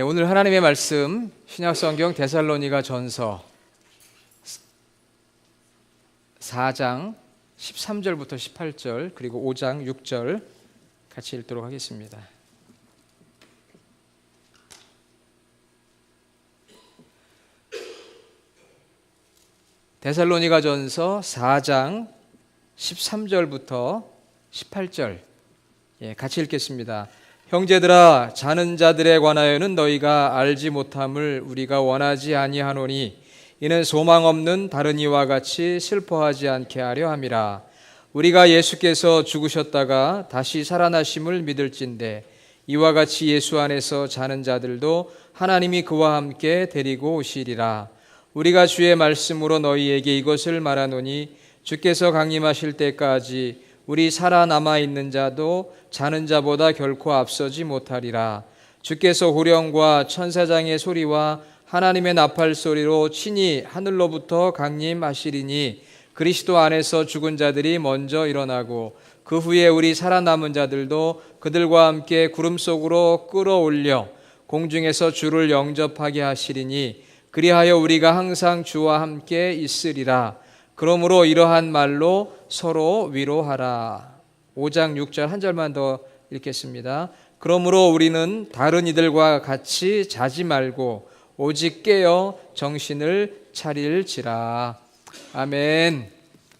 오늘 하나님의 말씀 신약성경 데살로니가 전서 4장 13절부터 18절 그리고 5장 6절 같이 읽도록 하겠습니다. 데살로니가 전서 4장 13절부터 18절 같이 읽겠습니다. 형제들아, 자는 자들에 관하여는 너희가 알지 못함을 우리가 원하지 아니하노니 이는 소망 없는 다른 이와 같이 슬퍼하지 않게 하려 함이라. 우리가 예수께서 죽으셨다가 다시 살아나심을 믿을진대 이와 같이 예수 안에서 자는 자들도 하나님이 그와 함께 데리고 오시리라. 우리가 주의 말씀으로 너희에게 이것을 말하노니 주께서 강림하실 때까지 우리 살아남아 있는 자도 자는 자보다 결코 앞서지 못하리라. 주께서 호령과 천사장의 소리와 하나님의 나팔 소리로 친히 하늘로부터 강림하시리니 그리스도 안에서 죽은 자들이 먼저 일어나고 그 후에 우리 살아남은 자들도 그들과 함께 구름 속으로 끌어올려 공중에서 주를 영접하게 하시리니 그리하여 우리가 항상 주와 함께 있으리라. 그러므로 이러한 말로 서로 위로하라. 5장 6절 한 절만 더 읽겠습니다. 그러므로 우리는 다른 이들과 같이 자지 말고 오직 깨어 정신을 차릴지라. 아멘.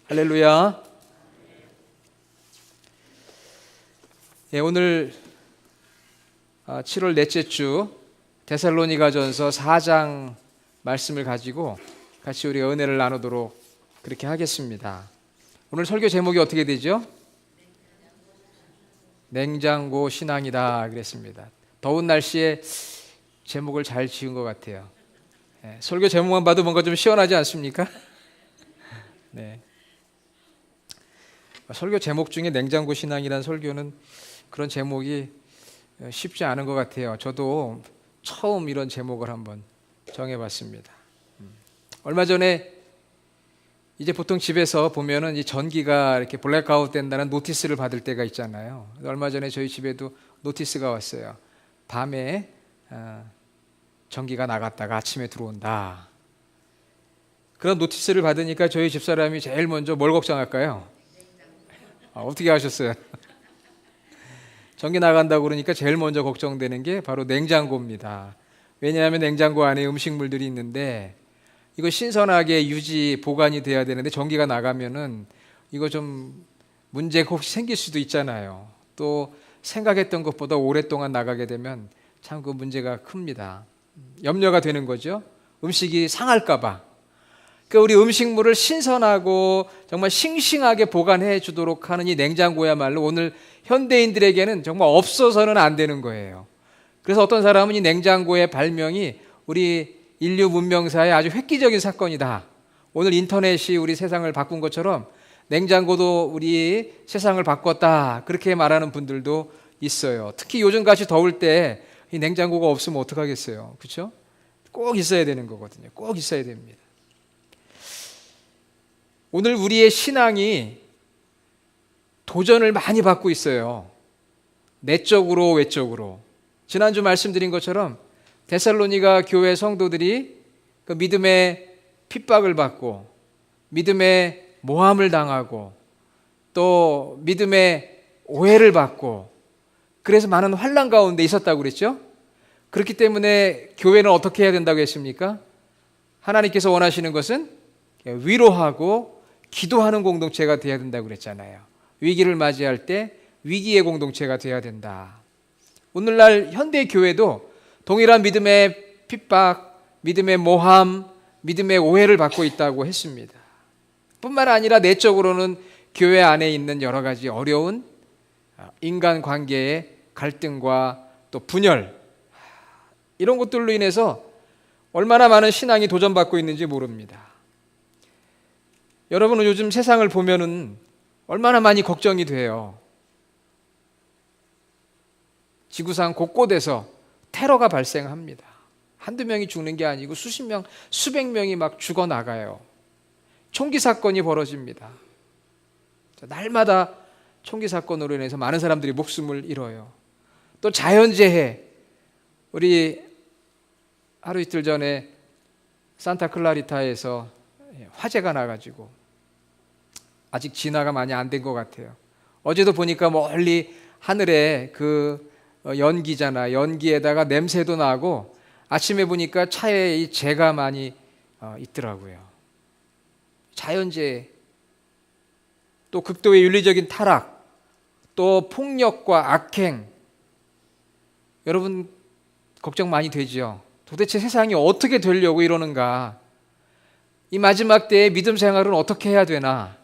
할렐루야. 오늘 7월 넷째 주 데살로니가전서 4장 말씀을 가지고 같이 우리가 은혜를 나누도록 그렇게 하겠습니다. 오늘 설교 제목이 어떻게 되죠? 냉장고 신앙이다 그랬습니다. 더운 날씨에 제목을 잘 지은 것 같아요. 설교 제목만 봐도 뭔가 좀 시원하지 않습니까? 네. 설교 제목 중에 냉장고 신앙이라는 설교는 그런 제목이 쉽지 않은 것 같아요. 저도 처음 이런 제목을 한번 정해봤습니다. 얼마 전에 이제 보통 집에서 보면은 이 전기가 이렇게 블랙아웃 된다는 노티스를 받을 때가 있잖아요. 얼마 전에 저희 집에도 노티스가 왔어요. 밤에 전기가 나갔다가 아침에 들어온다. 그런 노티스를 받으니까 저희 집사람이 제일 먼저 뭘 걱정할까요? 어떻게 하셨어요? 전기 나간다고 그러니까 제일 먼저 걱정되는 게 바로 냉장고입니다. 왜냐하면 냉장고 안에 음식물들이 있는데 이거 신선하게 유지 보관이 돼야 되는데 전기가 나가면은 이거 좀 문제가 혹시 생길 수도 있잖아요. 또 생각했던 것보다 오랫동안 나가게 되면 참 그 문제가 큽니다. 염려가 되는 거죠. 음식이 상할까 봐. 그러니까 우리 음식물을 신선하고 정말 싱싱하게 보관해 주도록 하는 이 냉장고야말로 오늘 현대인들에게는 정말 없어서는 안 되는 거예요. 그래서 어떤 사람은 이 냉장고의 발명이 우리 인류 문명사의 아주 획기적인 사건이다. 오늘 인터넷이 우리 세상을 바꾼 것처럼 냉장고도 우리 세상을 바꿨다. 그렇게 말하는 분들도 있어요. 특히 요즘같이 더울 때 이 냉장고가 없으면 어떡하겠어요. 그렇죠? 꼭 있어야 되는 거거든요. 꼭 있어야 됩니다. 오늘 우리의 신앙이 도전을 많이 받고 있어요. 내적으로 외적으로. 지난주 말씀드린 것처럼 데살로니가 교회 성도들이 그 믿음의 핍박을 받고 믿음의 모함을 당하고 또 믿음의 오해를 받고 그래서 많은 환난 가운데 있었다고 그랬죠. 그렇기 때문에 교회는 어떻게 해야 된다고 했습니까? 하나님께서 원하시는 것은 위로하고 기도하는 공동체가 되어야 된다고 그랬잖아요. 위기를 맞이할 때 위기의 공동체가 되어야 된다. 오늘날 현대 교회도 동일한 믿음의 핍박, 믿음의 모함, 믿음의 오해를 받고 있다고 했습니다. 뿐만 아니라 내적으로는 교회 안에 있는 여러 가지 어려운 인간관계의 갈등과 또 분열 이런 것들로 인해서 얼마나 많은 신앙이 도전받고 있는지 모릅니다. 여러분은 요즘 세상을 보면은 얼마나 많이 걱정이 돼요. 지구상 곳곳에서 테러가 발생합니다. 한두 명이 죽는 게 아니고 수십 명, 수백 명이 막 죽어나가요. 총기 사건이 벌어집니다. 날마다 총기 사건으로 인해서 많은 사람들이 목숨을 잃어요. 또 자연재해, 우리 하루 이틀 전에 산타클라리타에서 화재가 나가지고 아직 진화가 많이 안 된 것 같아요. 어제도 보니까 멀리 하늘에 그 연기잖아. 연기에다가 냄새도 나고 아침에 보니까 차에 이 재가 많이 있더라고요. 자연재해, 또 극도의 윤리적인 타락, 또 폭력과 악행. 여러분 걱정 많이 되지요. 도대체 세상이 어떻게 되려고 이러는가? 이 마지막 때의 믿음 생활은 어떻게 해야 되나?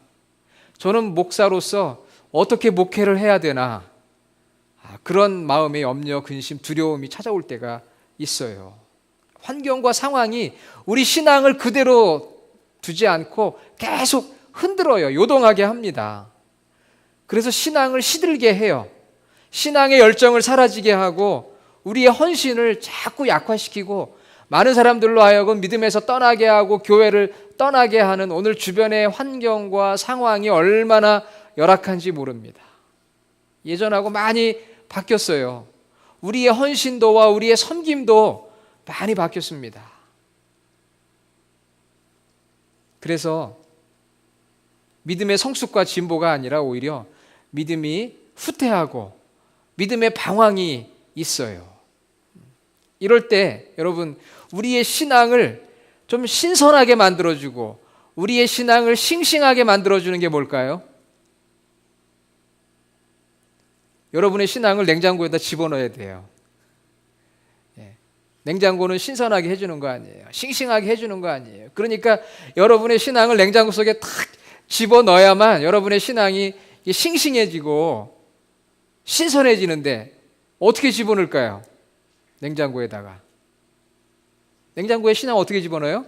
저는 목사로서 어떻게 목회를 해야 되나? 그런 마음의 염려, 근심, 두려움이 찾아올 때가 있어요. 환경과 상황이 우리 신앙을 그대로 두지 않고 계속 흔들어요. 요동하게 합니다. 그래서 신앙을 시들게 해요. 신앙의 열정을 사라지게 하고 우리의 헌신을 자꾸 약화시키고 많은 사람들로 하여금 믿음에서 떠나게 하고 교회를 떠나게 하는 오늘 주변의 환경과 상황이 얼마나 열악한지 모릅니다. 예전하고 많이 바뀌었어요. 우리의 헌신도와 우리의 섬김도 많이 바뀌었습니다. 그래서 믿음의 성숙과 진보가 아니라 오히려 믿음이 후퇴하고 믿음의 방황이 있어요. 이럴 때 여러분 우리의 신앙을 좀 신선하게 만들어주고 우리의 신앙을 싱싱하게 만들어주는 게 뭘까요? 여러분의 신앙을 냉장고에다 집어넣어야 돼요. 냉장고는 신선하게 해주는 거 아니에요. 싱싱하게 해주는 거 아니에요. 그러니까 여러분의 신앙을 냉장고 속에 탁 집어넣어야만 여러분의 신앙이 싱싱해지고 신선해지는데 어떻게 집어넣을까요? 냉장고에다가. 냉장고에 신앙 어떻게 집어넣어요?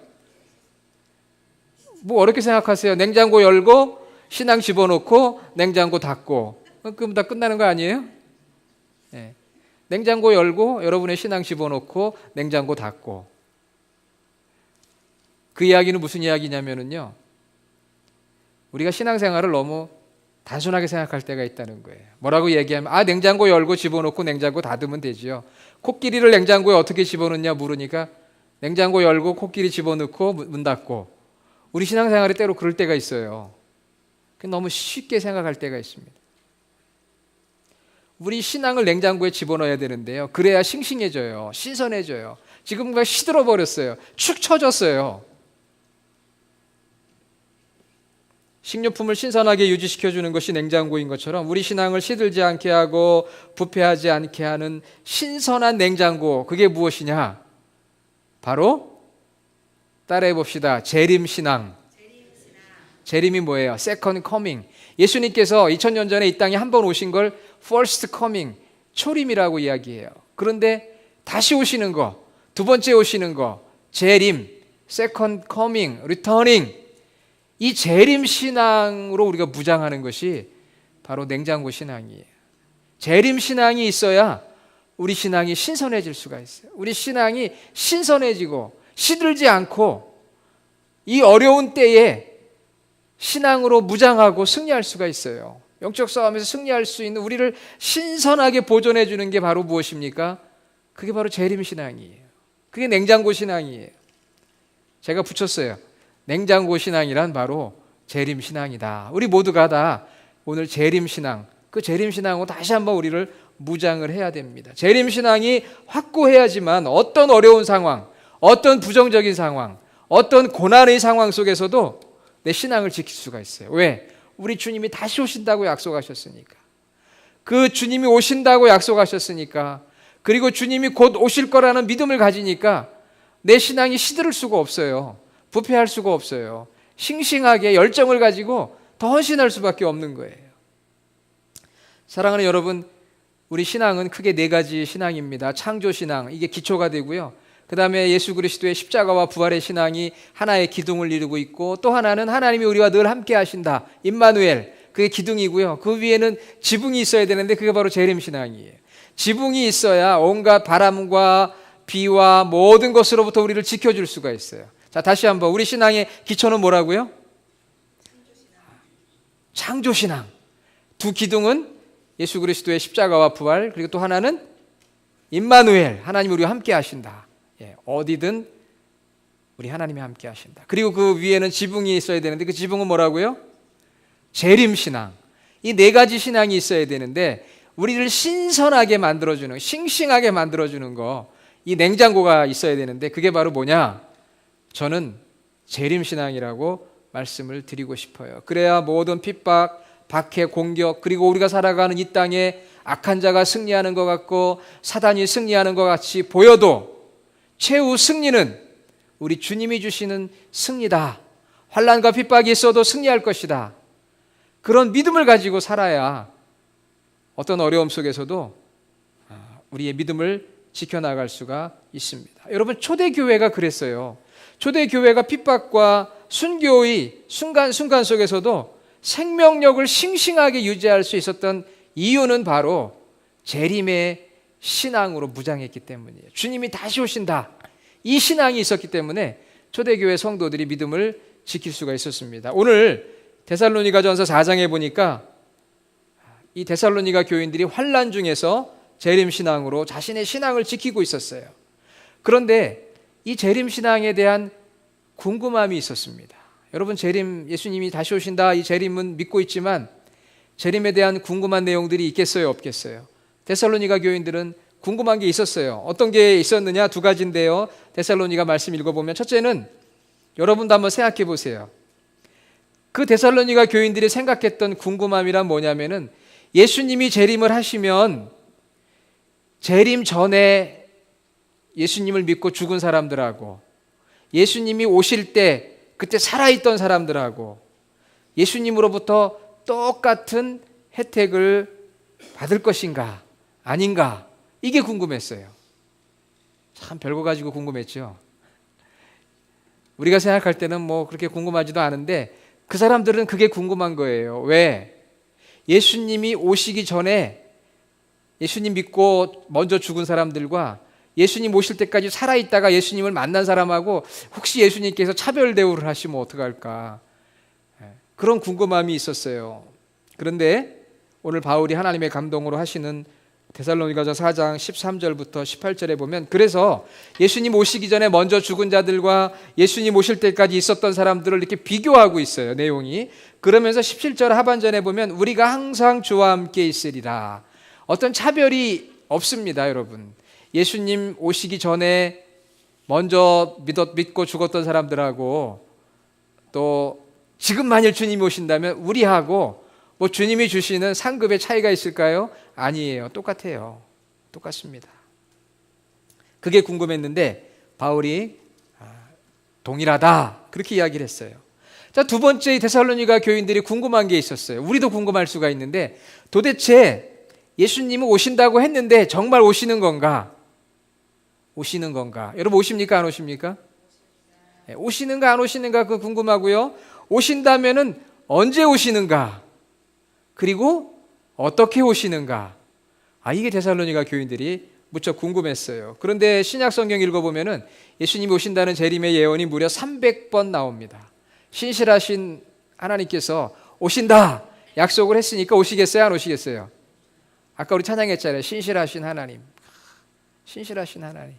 뭐 어렵게 생각하세요? 냉장고 열고 신앙 집어넣고 냉장고 닫고 그럼 다 끝나는 거 아니에요? 네. 냉장고 열고 여러분의 신앙 집어넣고 냉장고 닫고. 그 이야기는 무슨 이야기냐면요, 우리가 신앙생활을 너무 단순하게 생각할 때가 있다는 거예요. 뭐라고 얘기하면 냉장고 열고 집어넣고 냉장고 닫으면 되지요. 코끼리를 냉장고에 어떻게 집어넣냐 물으니까 냉장고 열고 코끼리 집어넣고 문 닫고. 우리 신앙생활이 때로 그럴 때가 있어요. 너무 쉽게 생각할 때가 있습니다. 우리 신앙을 냉장고에 집어넣어야 되는데요, 그래야 싱싱해져요. 신선해져요. 지금과 시들어버렸어요. 축 처졌어요. 식료품을 신선하게 유지시켜주는 것이 냉장고인 것처럼 우리 신앙을 시들지 않게 하고 부패하지 않게 하는 신선한 냉장고, 그게 무엇이냐? 바로 따라해 봅시다. 재림신앙. 재림이 뭐예요? 세컨드 커밍. 예수님께서 2000년 전에 이 땅에 한 번 오신 걸 first coming, 초림이라고 이야기해요. 그런데 다시 오시는 거, 두 번째 오시는 거, 재림, second coming, returning. 이 재림 신앙으로 우리가 무장하는 것이 바로 냉장고 신앙이에요. 재림 신앙이 있어야 우리 신앙이 신선해질 수가 있어요. 우리 신앙이 신선해지고 시들지 않고 이 어려운 때에 신앙으로 무장하고 승리할 수가 있어요. 영적 싸움에서 승리할 수 있는 우리를 신선하게 보존해 주는 게 바로 무엇입니까? 그게 바로 재림 신앙이에요. 그게 냉장고 신앙이에요. 제가 붙였어요. 냉장고 신앙이란 바로 재림 신앙이다. 우리 모두가 다 오늘 재림 신앙, 그 재림 신앙으로 다시 한번 우리를 무장을 해야 됩니다. 재림 신앙이 확고해야지만 어떤 어려운 상황, 어떤 부정적인 상황, 어떤 고난의 상황 속에서도 내 신앙을 지킬 수가 있어요. 왜? 우리 주님이 다시 오신다고 약속하셨으니까. 그 주님이 오신다고 약속하셨으니까, 그리고 주님이 곧 오실 거라는 믿음을 가지니까 내 신앙이 시들을 수가 없어요. 부패할 수가 없어요. 싱싱하게 열정을 가지고 더 헌신할 수밖에 없는 거예요. 사랑하는 여러분, 우리 신앙은 크게 네 가지 신앙입니다. 창조신앙, 이게 기초가 되고요. 그 다음에 예수 그리스도의 십자가와 부활의 신앙이 하나의 기둥을 이루고 있고, 또 하나는 하나님이 우리와 늘 함께 하신다, 임마누엘, 그게 기둥이고요. 그 위에는 지붕이 있어야 되는데 그게 바로 재림신앙이에요. 지붕이 있어야 온갖 바람과 비와 모든 것으로부터 우리를 지켜줄 수가 있어요. 자, 다시 한번 우리 신앙의 기초는 뭐라고요? 창조신앙. 두 기둥은 예수 그리스도의 십자가와 부활, 그리고 또 하나는 임마누엘, 하나님 우리와 함께 하신다. 어디든 우리 하나님이 함께 하신다. 그리고 그 위에는 지붕이 있어야 되는데 그 지붕은 뭐라고요? 재림신앙. 이 네 가지 신앙이 있어야 되는데 우리를 신선하게 만들어주는, 싱싱하게 만들어주는 거, 이 냉장고가 있어야 되는데 그게 바로 뭐냐? 저는 재림신앙이라고 말씀을 드리고 싶어요. 그래야 모든 핍박, 박해, 공격, 그리고 우리가 살아가는 이 땅에 악한 자가 승리하는 것 같고 사단이 승리하는 것 같이 보여도 최후 승리는 우리 주님이 주시는 승리다. 환난과 핍박이 있어도 승리할 것이다. 그런 믿음을 가지고 살아야 어떤 어려움 속에서도 우리의 믿음을 지켜나갈 수가 있습니다. 여러분, 초대교회가 그랬어요. 초대교회가 핍박과 순교의 순간순간 속에서도 생명력을 싱싱하게 유지할 수 있었던 이유는 바로 재림의 신앙으로 무장했기 때문이에요. 주님이 다시 오신다. 이 신앙이 있었기 때문에 초대교회 성도들이 믿음을 지킬 수가 있었습니다. 오늘 데살로니가전서 4장에 보니까 이 데살로니가 교인들이 환난 중에서 재림신앙으로 자신의 신앙을 지키고 있었어요. 그런데 이 재림신앙에 대한 궁금함이 있었습니다. 여러분, 재림, 예수님이 다시 오신다, 이 재림은 믿고 있지만 재림에 대한 궁금한 내용들이 있겠어요, 없겠어요? 데살로니가 교인들은 궁금한 게 있었어요. 어떤 게 있었느냐? 두 가지인데요. 데살로니가 말씀 읽어보면 첫째는 여러분도 한번 생각해 보세요. 그 데살로니가 교인들이 생각했던 궁금함이란 뭐냐면은 예수님이 재림을 하시면 재림 전에 예수님을 믿고 죽은 사람들하고 예수님이 오실 때 그때 살아있던 사람들하고 예수님으로부터 똑같은 혜택을 받을 것인가 아닌가, 이게 궁금했어요. 참 별거 가지고 궁금했죠. 우리가 생각할 때는 뭐 그렇게 궁금하지도 않은데 그 사람들은 그게 궁금한 거예요. 왜? 예수님이 오시기 전에 예수님 믿고 먼저 죽은 사람들과 예수님 오실 때까지 살아있다가 예수님을 만난 사람하고 혹시 예수님께서 차별 대우를 하시면 어떡할까, 그런 궁금함이 있었어요. 그런데 오늘 바울이 하나님의 감동으로 하시는 데살로니가서 4장 13절부터 18절에 보면, 그래서 예수님 오시기 전에 먼저 죽은 자들과 예수님 오실 때까지 있었던 사람들을 이렇게 비교하고 있어요, 내용이. 그러면서 17절 하반전에 보면 우리가 항상 주와 함께 있으리라. 어떤 차별이 없습니다, 여러분. 예수님 오시기 전에 먼저 믿고 죽었던 사람들하고 또 지금 만일 주님이 오신다면 우리하고 뭐 주님이 주시는 상급의 차이가 있을까요? 아니에요. 똑같아요. 똑같습니다. 그게 궁금했는데 바울이 동일하다, 그렇게 이야기를 했어요. 자, 두 번째, 데살로니가 교인들이 궁금한 게 있었어요. 우리도 궁금할 수가 있는데 도대체 예수님은 오신다고 했는데 정말 오시는 건가? 오시는 건가? 여러분, 오십니까 안 오십니까? 네, 오시는가 안 오시는가 그거 궁금하고요. 오신다면은 언제 오시는가? 그리고 어떻게 오시는가? 이게 데살로니가 교인들이 무척 궁금했어요. 그런데 신약 성경 읽어보면은 예수님이 오신다는 재림의 예언이 무려 300번 나옵니다. 신실하신 하나님께서 오신다 약속을 했으니까 오시겠어요, 안 오시겠어요? 아까 우리 찬양했잖아요. 신실하신 하나님. 신실하신 하나님.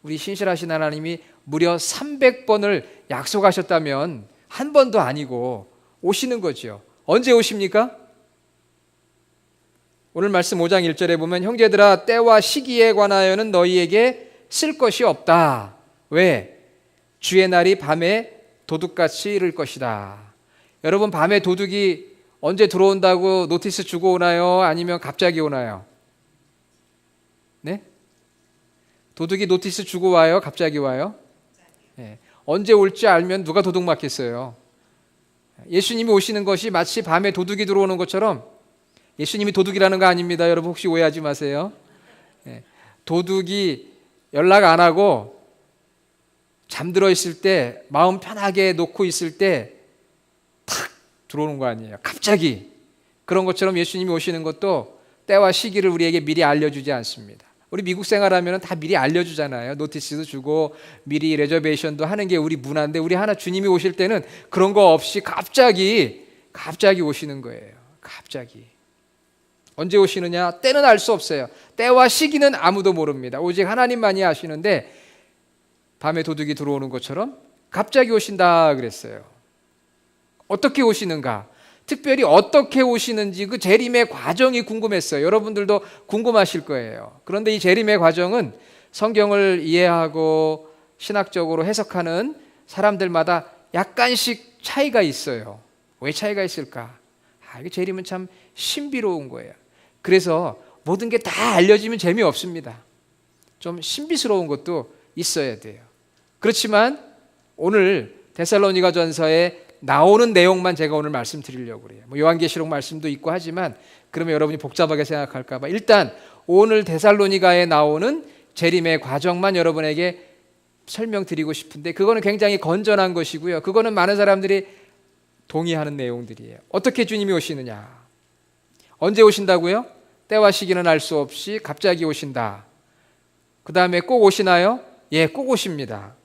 우리 신실하신 하나님이 무려 300번을 약속하셨다면 한 번도 아니고 오시는 거죠. 언제 오십니까? 오늘 말씀 5장 1절에 보면 형제들아, 때와 시기에 관하여는 너희에게 쓸 것이 없다. 왜? 주의 날이 밤에 도둑같이 이를 것이다. 여러분, 밤에 도둑이 언제 들어온다고 노티스 주고 오나요? 아니면 갑자기 오나요? 네? 도둑이 노티스 주고 와요? 갑자기 와요? 네. 언제 올지 알면 누가 도둑 맞겠어요? 예수님이 오시는 것이 마치 밤에 도둑이 들어오는 것처럼, 예수님이 도둑이라는 거 아닙니다. 여러분, 혹시 오해하지 마세요. 네. 도둑이 연락 안 하고 잠들어 있을 때, 마음 편하게 놓고 있을 때 탁 들어오는 거 아니에요. 갑자기. 그런 것처럼 예수님이 오시는 것도 때와 시기를 우리에게 미리 알려주지 않습니다. 우리 미국 생활하면 다 미리 알려주잖아요. 노티스도 주고 미리 레저베이션도 하는 게 우리 문화인데, 우리 하나 주님이 오실 때는 그런 거 없이 갑자기 오시는 거예요. 갑자기. 언제 오시느냐? 때는 알 수 없어요. 때와 시기는 아무도 모릅니다. 오직 하나님만이 아시는데 밤에 도둑이 들어오는 것처럼 갑자기 오신다 그랬어요. 어떻게 오시는가? 특별히 어떻게 오시는지 그 재림의 과정이 궁금했어요. 여러분들도 궁금하실 거예요. 그런데 이 재림의 과정은 성경을 이해하고 신학적으로 해석하는 사람들마다 약간씩 차이가 있어요. 왜 차이가 있을까? 이게 재림은 참 신비로운 거예요. 그래서 모든 게 다 알려지면 재미없습니다. 좀 신비스러운 것도 있어야 돼요. 그렇지만 오늘 데살로니가 전서에 나오는 내용만 제가 오늘 말씀드리려고 그래요. 요한계시록 말씀도 있고 하지만 그러면 여러분이 복잡하게 생각할까 봐 일단 오늘 데살로니가에 나오는 재림의 과정만 여러분에게 설명드리고 싶은데 그거는 굉장히 건전한 것이고요. 그거는 많은 사람들이 동의하는 내용들이에요. 어떻게 주님이 오시느냐? 언제 오신다고요? 때와 시기는 알 수 없이 갑자기 오신다. 그 다음에 꼭 오시나요? 예, 꼭 오십니다.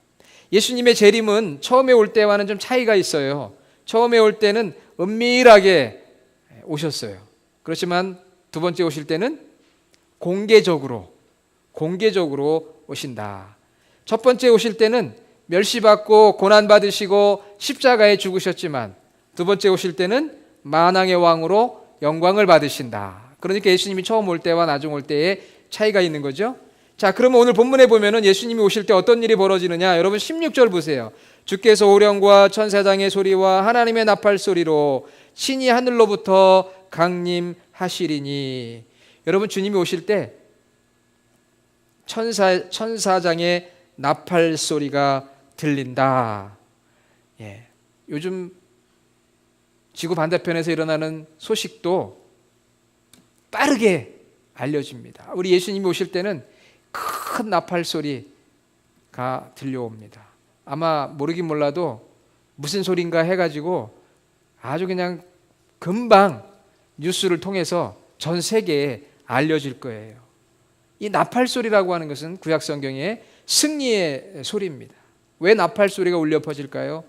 예수님의 재림은 처음에 올 때와는 좀 차이가 있어요. 처음에 올 때는 은밀하게 오셨어요. 그렇지만 두 번째 오실 때는 공개적으로 오신다. 첫 번째 오실 때는 멸시받고 고난받으시고 십자가에 죽으셨지만 두 번째 오실 때는 만왕의 왕으로 영광을 받으신다. 그러니까 예수님이 처음 올 때와 나중 올 때의 차이가 있는 거죠. 자, 그러면 오늘 본문에 보면은 예수님이 오실 때 어떤 일이 벌어지느냐? 여러분 16절 보세요. 주께서 오령과 천사장의 소리와 하나님의 나팔 소리로 친히 하늘로부터 강림하시리니. 여러분 주님이 오실 때 천사장의 나팔 소리가 들린다. 예. 요즘 지구 반대편에서 일어나는 소식도 빠르게 알려집니다. 우리 예수님이 오실 때는 큰 나팔 소리가 들려옵니다. 아마 모르긴 몰라도 무슨 소리인가 해가지고 아주 그냥 금방 뉴스를 통해서 전 세계에 알려질 거예요. 이 나팔 소리라고 하는 것은 구약 성경의 승리의 소리입니다. 왜 나팔 소리가 울려 퍼질까요?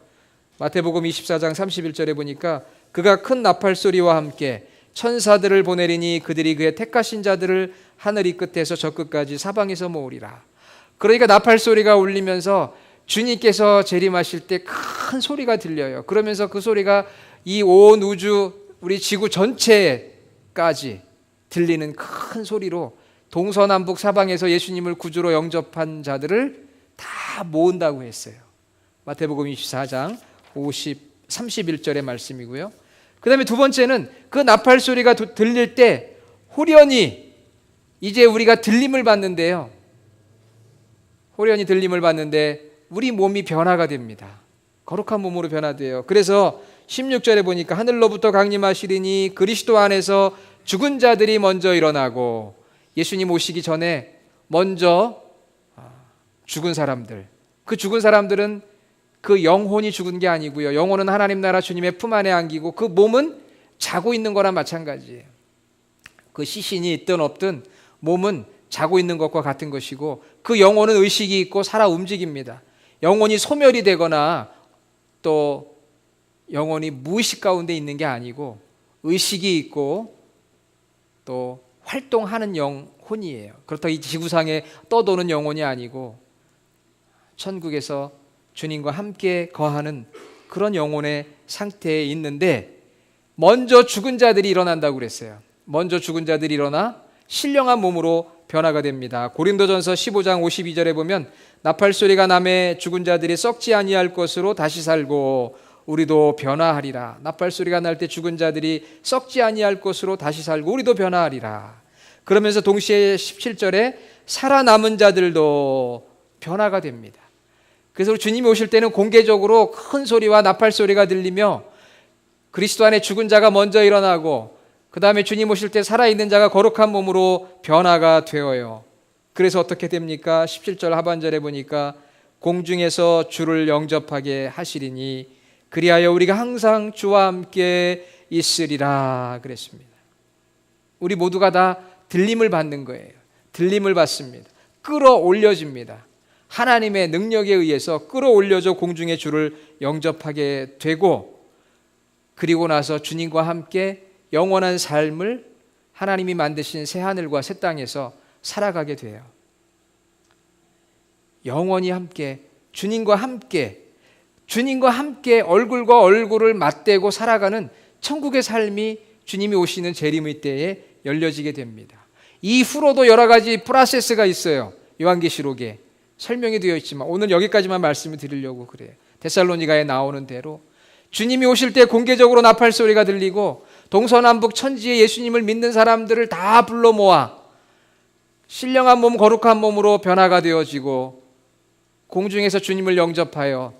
마태복음 24장 31절에 보니까 그가 큰 나팔 소리와 함께 천사들을 보내리니 그들이 그의 택하신 자들을 하늘 이 끝에서 저 끝까지 사방에서 모으리라. 그러니까 나팔 소리가 울리면서 주님께서 재림하실 때 큰 소리가 들려요. 그러면서 그 소리가 이 온 우주 우리 지구 전체까지 들리는 큰 소리로 동서남북 사방에서 예수님을 구주로 영접한 자들을 다 모은다고 했어요. 마태복음 24장 31절의 말씀이고요. 그 다음에 두 번째는 그 나팔 소리가 들릴 때 호련히 이제 우리가 들림을 받는데요. 호련히 들림을 받는데 우리 몸이 변화가 됩니다. 거룩한 몸으로 변화돼요. 그래서 16절에 보니까 하늘로부터 강림하시리니 그리스도 안에서 죽은 자들이 먼저 일어나고 예수님 오시기 전에 먼저 죽은 사람들, 그 죽은 사람들은 그 영혼이 죽은 게 아니고요. 영혼은 하나님 나라 주님의 품 안에 안기고 그 몸은 자고 있는 거랑 마찬가지예요. 그 시신이 있든 없든 몸은 자고 있는 것과 같은 것이고 그 영혼은 의식이 있고 살아 움직입니다. 영혼이 소멸이 되거나 또 영혼이 무의식 가운데 있는 게 아니고 의식이 있고 또 활동하는 영혼이에요. 그렇다고 이 지구상에 떠도는 영혼이 아니고 천국에서 주님과 함께 거하는 그런 영혼의 상태에 있는데 먼저 죽은 자들이 일어난다고 그랬어요. 먼저 죽은 자들이 일어나 신령한 몸으로 변화가 됩니다. 고린도전서 15장 52절에 보면 나팔 소리가 나매 죽은 자들이 썩지 아니할 것으로 다시 살고 우리도 변화하리라. 나팔 소리가 날 때 죽은 자들이 썩지 아니할 것으로 다시 살고 우리도 변화하리라. 그러면서 동시에 17절에 살아남은 자들도 변화가 됩니다. 그래서 주님이 오실 때는 공개적으로 큰 소리와 나팔 소리가 들리며 그리스도 안에 죽은 자가 먼저 일어나고 그 다음에 주님 오실 때 살아있는 자가 거룩한 몸으로 변화가 되어요. 그래서 어떻게 됩니까? 17절 하반절에 보니까 공중에서 주를 영접하게 하시리니 그리하여 우리가 항상 주와 함께 있으리라 그랬습니다. 우리 모두가 다 들림을 받는 거예요. 들림을 받습니다. 끌어올려집니다. 하나님의 능력에 의해서 끌어올려져 공중의 주를 영접하게 되고 그리고 나서 주님과 함께 영원한 삶을 하나님이 만드신 새 하늘과 새 땅에서 살아가게 돼요. 영원히 함께 주님과 함께 얼굴과 얼굴을 맞대고 살아가는 천국의 삶이 주님이 오시는 재림의 때에 열려지게 됩니다. 이후로도 여러 가지 프로세스가 있어요. 요한계시록에 설명이 되어 있지만 오늘 여기까지만 말씀을 드리려고 그래요. 데살로니가에 나오는 대로 주님이 오실 때 공개적으로 나팔 소리가 들리고 동서남북 천지에 예수님을 믿는 사람들을 다 불러 모아 신령한 몸 거룩한 몸으로 변화가 되어지고 공중에서 주님을 영접하여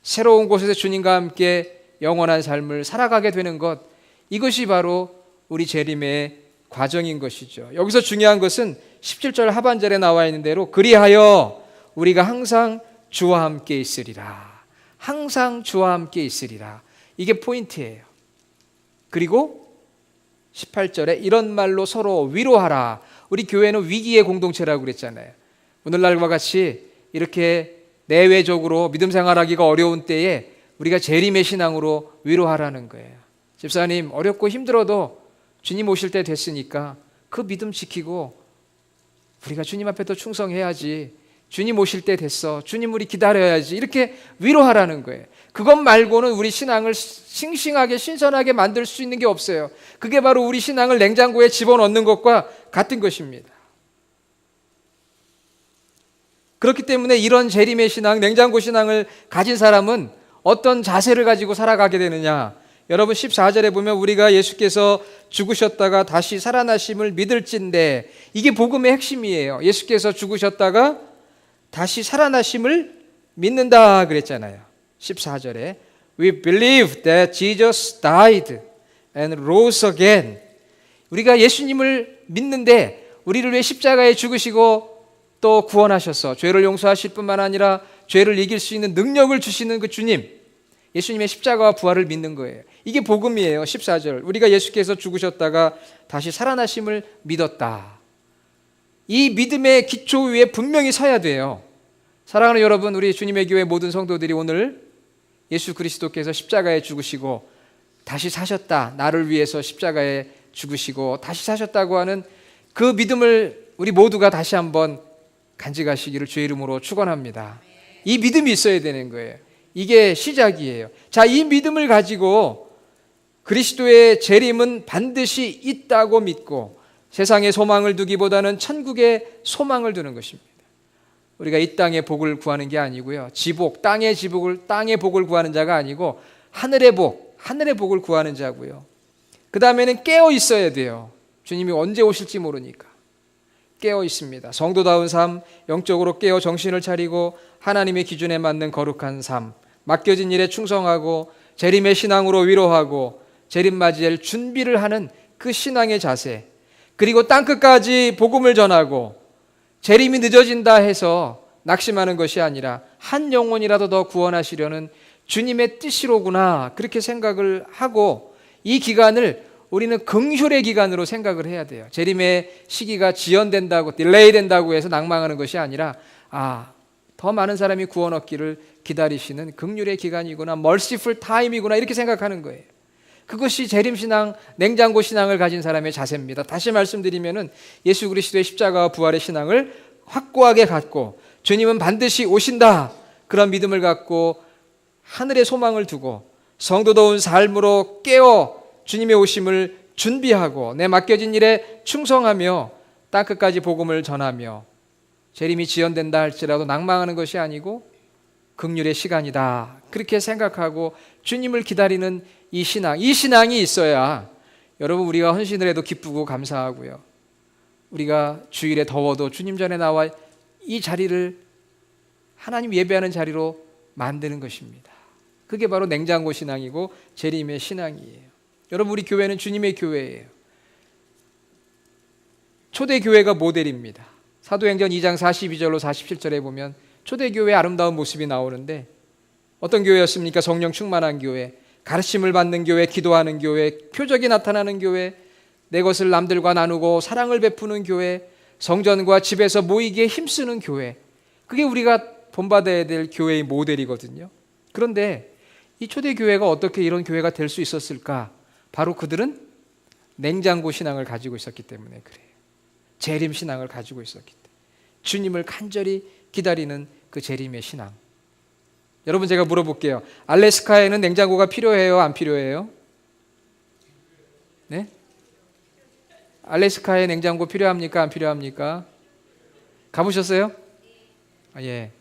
새로운 곳에서 주님과 함께 영원한 삶을 살아가게 되는 것, 이것이 바로 우리 재림의 과정인 것이죠. 여기서 중요한 것은 17절 하반절에 나와 있는 대로 그리하여 우리가 항상 주와 함께 있으리라. 항상 주와 함께 있으리라. 이게 포인트예요. 그리고 18절에 이런 말로 서로 위로하라. 우리 교회는 위기의 공동체라고 그랬잖아요. 오늘날과 같이 이렇게 내외적으로 믿음 생활하기가 어려운 때에 우리가 재림의 신앙으로 위로하라는 거예요. 집사님, 어렵고 힘들어도 주님 오실 때 됐으니까 그 믿음 지키고 우리가 주님 앞에 더 충성해야지. 주님 오실 때 됐어. 주님 우리 기다려야지. 이렇게 위로하라는 거예요. 그것 말고는 우리 신앙을 싱싱하게 신선하게 만들 수 있는 게 없어요. 그게 바로 우리 신앙을 냉장고에 집어넣는 것과 같은 것입니다. 그렇기 때문에 이런 재림의 신앙, 냉장고 신앙을 가진 사람은 어떤 자세를 가지고 살아가게 되느냐. 여러분 14절에 보면 우리가 예수께서 죽으셨다가 다시 살아나심을 믿을진대, 이게 복음의 핵심이에요. 예수께서 죽으셨다가 다시 살아나심을 믿는다 그랬잖아요. 14절에 We believe that Jesus died and rose again. 우리가 예수님을 믿는데 우리를 위해 십자가에 죽으시고 또 구원하셔서 죄를 용서하실 뿐만 아니라 죄를 이길 수 있는 능력을 주시는 그 주님, 예수님의 십자가와 부활을 믿는 거예요. 이게 복음이에요. 14절 우리가 예수께서 죽으셨다가 다시 살아나심을 믿었다. 이 믿음의 기초 위에 분명히 서야 돼요. 사랑하는 여러분, 우리 주님의 교회 모든 성도들이 오늘 예수 그리스도께서 십자가에 죽으시고 다시 사셨다, 나를 위해서 십자가에 죽으시고 다시 사셨다고 하는 그 믿음을 우리 모두가 다시 한번 간직하시기를 주의 이름으로 축원합니다. 이 믿음이 있어야 되는 거예요. 이게 시작이에요. 자, 이 믿음을 가지고 그리스도의 재림은 반드시 있다고 믿고 세상에 소망을 두기보다는 천국에 소망을 두는 것입니다. 우리가 이 땅의 복을 구하는 게 아니고요. 지복, 땅의 복을 구하는 자가 아니고 하늘의 복을 구하는 자고요. 그 다음에는 깨어 있어야 돼요. 주님이 언제 오실지 모르니까. 깨어 있습니다. 성도다운 삶, 영적으로 깨어 정신을 차리고 하나님의 기준에 맞는 거룩한 삶, 맡겨진 일에 충성하고 재림의 신앙으로 위로하고 재림 맞이할 준비를 하는 그 신앙의 자세, 그리고 땅끝까지 복음을 전하고 재림이 늦어진다 해서 낙심하는 것이 아니라 한 영혼이라도 더 구원하시려는 주님의 뜻이로구나, 그렇게 생각을 하고 이 기간을 우리는 긍휼의 기간으로 생각을 해야 돼요. 재림의 시기가 지연된다고, 딜레이 된다고 해서 낭망하는 것이 아니라 더 많은 사람이 구원 얻기를 기다리시는 긍휼의 기간이구나, merciful time이구나, 이렇게 생각하는 거예요. 그것이 재림신앙, 냉장고 신앙을 가진 사람의 자세입니다. 다시 말씀드리면은 예수 그리스도의 십자가와 부활의 신앙을 확고하게 갖고 주님은 반드시 오신다, 그런 믿음을 갖고 하늘의 소망을 두고 성도다운 삶으로 깨어 주님의 오심을 준비하고 내 맡겨진 일에 충성하며 땅끝까지 복음을 전하며 재림이 지연된다 할지라도 낭망하는 것이 아니고 긍휼의 시간이다, 그렇게 생각하고 주님을 기다리는 이 신앙이 있어야 여러분 우리가 헌신을 해도 기쁘고 감사하고요. 우리가 주일에 더워도 주님 전에 나와 이 자리를 하나님 예배하는 자리로 만드는 것입니다. 그게 바로 냉장고 신앙이고 재림의 신앙이에요. 여러분, 우리 교회는 주님의 교회예요. 초대교회가 모델입니다. 사도행전 2장 42절로 47절에 보면 초대교회의 아름다운 모습이 나오는데 어떤 교회였습니까? 성령 충만한 교회, 가르침을 받는 교회, 기도하는 교회, 표적이 나타나는 교회, 내 것을 남들과 나누고 사랑을 베푸는 교회, 성전과 집에서 모이기에 힘쓰는 교회, 그게 우리가 본받아야 될 교회의 모델이거든요. 그런데 이 초대교회가 어떻게 이런 교회가 될 수 있었을까? 바로 그들은 냉장고 신앙을 가지고 있었기 때문에 그래요. 재림 신앙을 가지고 있었기 때문에, 주님을 간절히 기다리는 그 재림의 신앙, 여러분 제가 물어볼게요. 알래스카에는 냉장고가 필요해요? 안 필요해요? 네? 알래스카에 냉장고 필요합니까? 안 필요합니까? 가보셨어요? 아, 예.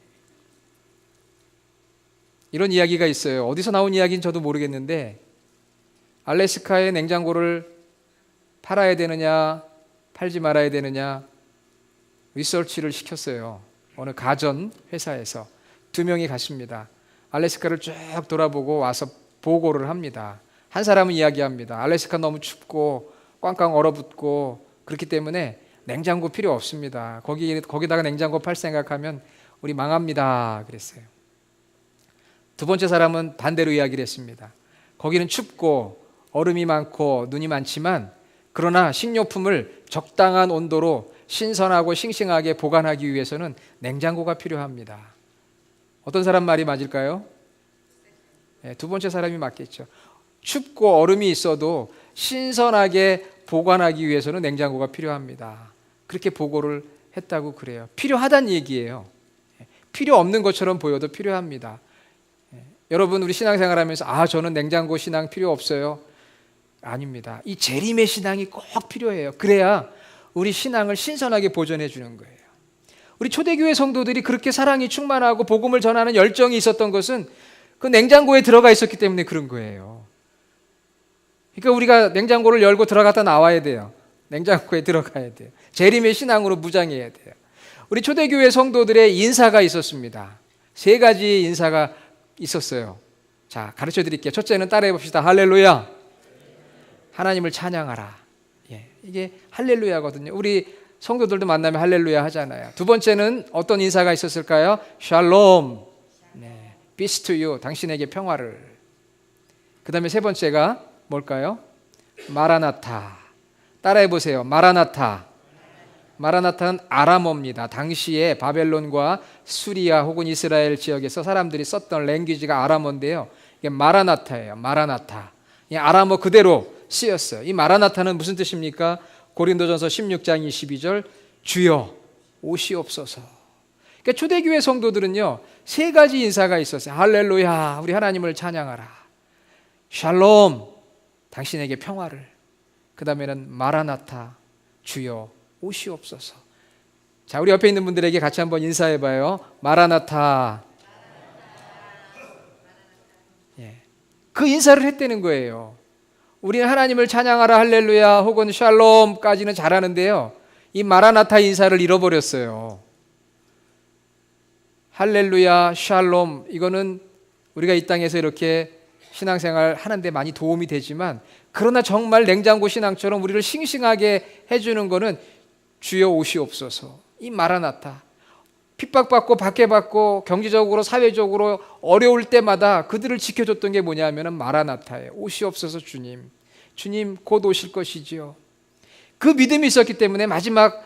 이런 이야기가 있어요. 어디서 나온 이야기인지 저도 모르겠는데 알래스카에 냉장고를 팔아야 되느냐 팔지 말아야 되느냐 리서치를 시켰어요. 어느 가전 회사에서 2명이 갔습니다. 알래스카를 쭉 돌아보고 와서 보고를 합니다. 한 사람은 이야기합니다. 알래스카 너무 춥고 꽝꽝 얼어붙고 그렇기 때문에 냉장고 필요 없습니다. 거기다가 냉장고 팔 생각하면 우리 망합니다. 그랬어요. 두 번째 사람은 반대로 이야기를 했습니다. 거기는 춥고 얼음이 많고 눈이 많지만 그러나 식료품을 적당한 온도로 신선하고 싱싱하게 보관하기 위해서는 냉장고가 필요합니다. 어떤 사람 말이 맞을까요? 네, 두 번째 사람이 맞겠죠. 춥고 얼음이 있어도 신선하게 보관하기 위해서는 냉장고가 필요합니다. 그렇게 보고를 했다고 그래요. 필요하다는 얘기예요. 필요 없는 것처럼 보여도 필요합니다. 여러분 우리 신앙생활하면서 저는 냉장고 신앙 필요 없어요. 아닙니다. 이 재림의 신앙이 꼭 필요해요. 그래야 우리 신앙을 신선하게 보존해 주는 거예요. 우리 초대교회 성도들이 그렇게 사랑이 충만하고 복음을 전하는 열정이 있었던 것은 그 냉장고에 들어가 있었기 때문에 그런 거예요. 그러니까 우리가 냉장고를 열고 들어갔다 나와야 돼요. 냉장고에 들어가야 돼요. 재림의 신앙으로 무장해야 돼요. 우리 초대교회 성도들의 인사가 있었습니다. 3가지 인사가 있었어요. 자, 가르쳐 드릴게요. 첫째는 따라해 봅시다. 할렐루야. 하나님을 찬양하라. 예, 이게 할렐루야거든요. 우리 성도들도 만나면 할렐루야 하잖아요. 두 번째는 어떤 인사가 있었을까요? 샬롬. 네, peace to you. 당신에게 평화를. 그 다음에 세 번째가 뭘까요? 마라나타. 따라해 보세요. 마라나타. 마라나타는 아람어입니다. 당시에 바벨론과 수리아 혹은 이스라엘 지역에서 사람들이 썼던 랭귀지가 아람어인데요. 이게 마라나타예요. 마라나타. 이 아람어 그대로 쓰였어요. 이 마라나타는 무슨 뜻입니까? 고린도전서 16장 22절 주여 오시옵소서. 그러니까 초대교회 성도들은요 3가지 인사가 있었어요. 할렐루야 우리 하나님을 찬양하라. 샬롬 당신에게 평화를. 그 다음에는 마라나타 주여 오시옵소서. 자, 우리 옆에 있는 분들에게 같이 한번 인사해봐요. 마라나타. 예. 그 인사를 했다는 거예요. 우리는 하나님을 찬양하라 할렐루야 혹은 샬롬까지는 잘하는데요. 이 마라나타 인사를 잃어버렸어요. 할렐루야 샬롬 이거는 우리가 이 땅에서 이렇게 신앙생활 하는데 많이 도움이 되지만 그러나 정말 냉장고 신앙처럼 우리를 싱싱하게 해주는 거는 주여 오시옵소서. 이 마라나타. 핍박받고 박해받고 경제적으로 사회적으로 어려울 때마다 그들을 지켜줬던 게 뭐냐면 마라나타예요. 오시옵소서 주님. 주님 곧 오실 것이지요. 그 믿음이 있었기 때문에 마지막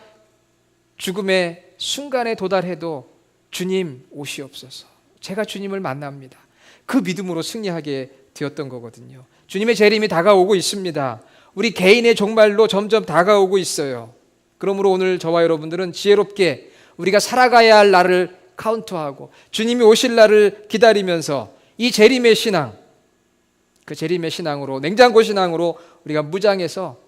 죽음의 순간에 도달해도 주님 오시옵소서. 제가 주님을 만납니다. 그 믿음으로 승리하게 되었던 거거든요. 주님의 재림이 다가오고 있습니다. 우리 개인의 종말도 점점 다가오고 있어요. 그러므로 오늘 저와 여러분들은 지혜롭게 우리가 살아가야 할 날을 카운트하고 주님이 오실 날을 기다리면서 이 재림의 신앙, 그 재림의 신앙으로 냉장고 신앙으로 우리가 무장해서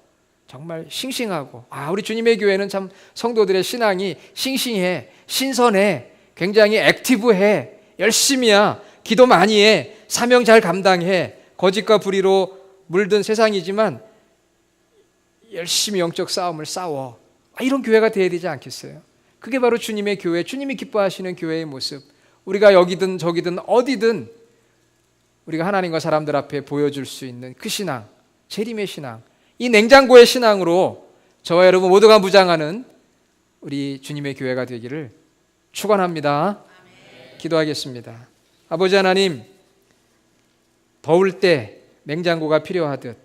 정말 싱싱하고 우리 주님의 교회는 참 성도들의 신앙이 싱싱해, 신선해, 굉장히 액티브해, 열심히야, 기도 많이 해, 사명 잘 감당해, 거짓과 불의로 물든 세상이지만 열심히 영적 싸움을 싸워. 이런 교회가 되어야 되지 않겠어요? 그게 바로 주님의 교회, 주님이 기뻐하시는 교회의 모습. 우리가 여기든 저기든 어디든 우리가 하나님과 사람들 앞에 보여줄 수 있는 그 신앙, 재림의 신앙, 이 냉장고의 신앙으로 저와 여러분 모두가 무장하는 우리 주님의 교회가 되기를 축원합니다. 기도하겠습니다. 아버지 하나님, 더울 때 냉장고가 필요하듯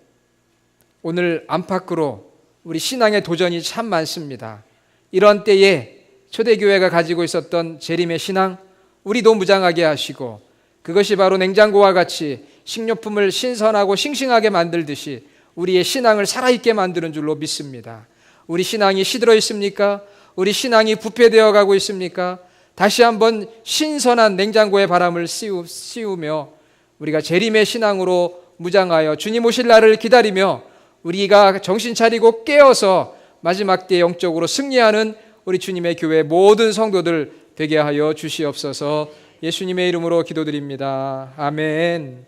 오늘 안팎으로 우리 신앙의 도전이 참 많습니다. 이런 때에 초대교회가 가지고 있었던 재림의 신앙, 우리도 무장하게 하시고 그것이 바로 냉장고와 같이 식료품을 신선하고 싱싱하게 만들듯이 우리의 신앙을 살아있게 만드는 줄로 믿습니다. 우리 신앙이 시들어 있습니까? 우리 신앙이 부패되어 가고 있습니까? 다시 한번 신선한 냉장고의 바람을 씌우며 우리가 재림의 신앙으로 무장하여 주님 오실 날을 기다리며 우리가 정신 차리고 깨어서 마지막 때 영적으로 승리하는 우리 주님의 교회 모든 성도들 되게 하여 주시옵소서. 예수님의 이름으로 기도드립니다. 아멘.